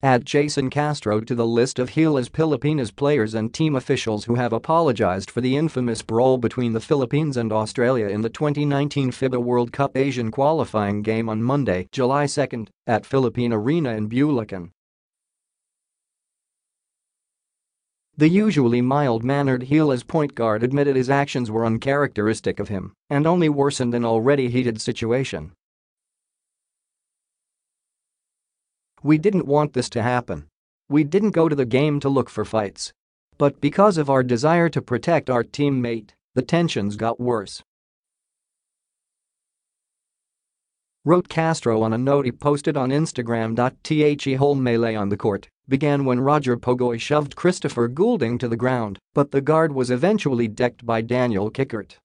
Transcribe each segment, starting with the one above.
Add Jayson Castro to the list of Gilas Pilipinas players and team officials who have apologized for the infamous brawl between the Philippines and Australia in the 2019 FIBA World Cup Asian qualifying game on Monday, July 2, at Philippine Arena in Bulacan. The usually mild-mannered Gilas point guard admitted his actions were uncharacteristic of him and only worsened an already heated situation. "We didn't want this to happen. We didn't go to the game to look for fights. But because of our desire to protect our teammate, the tensions got worse," wrote Castro on a note he posted on Instagram. The whole melee on the court began when Roger Pogoy shoved Christopher Goulding to the ground, but the guard was eventually decked by Daniel Kickert.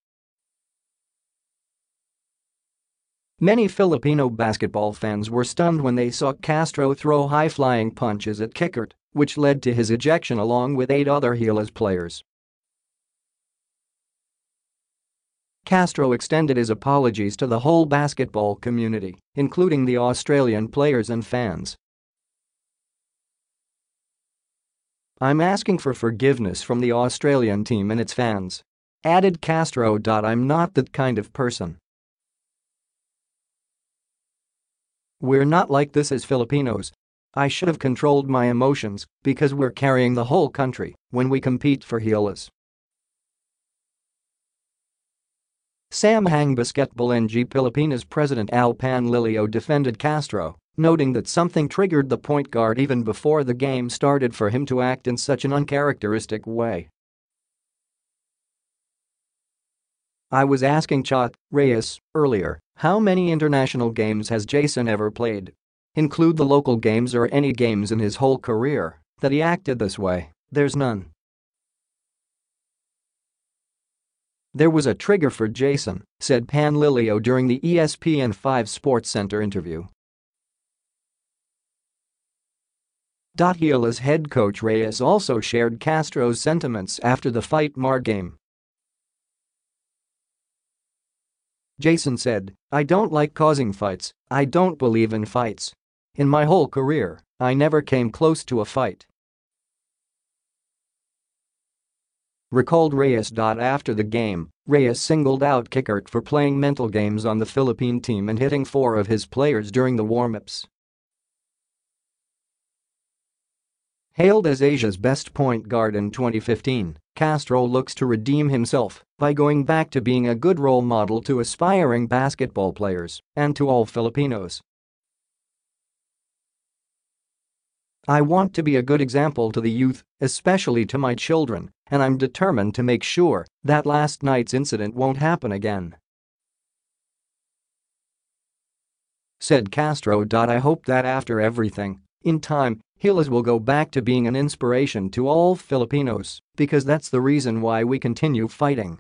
Many Filipino basketball fans were stunned when they saw Castro throw high-flying punches at Kickert, which led to his ejection along with 8 other Gilas players. Castro extended his apologies to the whole basketball community, including the Australian players and fans. "I'm asking for forgiveness from the Australian team and its fans," added Castro. "I'm not that kind of person. We're not like this as Filipinos. I should have controlled my emotions because we're carrying the whole country when we compete for Gilas." Samhang Basketball ng Pilipinas President Al Panlilio defended Castro, noting that something triggered the point guard even before the game started for him to act in such an uncharacteristic way. "I was asking Chat Reyes earlier, how many international games has Jayson ever played? Include the local games or any games in his whole career that he acted this way? There's none. There was a trigger for Jayson," said Panlilio during the ESPN 5 Sports Center interview. Gilas head coach Reyes also shared Castro's sentiments after the FIBA game. Jayson said, "I don't like causing fights, I don't believe in fights. In my whole career, I never came close to a fight." Recalled Reyes. After the game, Reyes singled out Kickert for playing mental games on the Philippine team and hitting 4 of his players during the warm-ups. Hailed as Asia's best point guard in 2015, Castro looks to redeem himself by going back to being a good role model to aspiring basketball players and to all Filipinos. "I want to be a good example to the youth, especially to my children, and I'm determined to make sure that last night's incident won't happen again," said Castro. "I hope that after everything, in time, Gilas will go back to being an inspiration to all Filipinos because that's the reason why we continue fighting."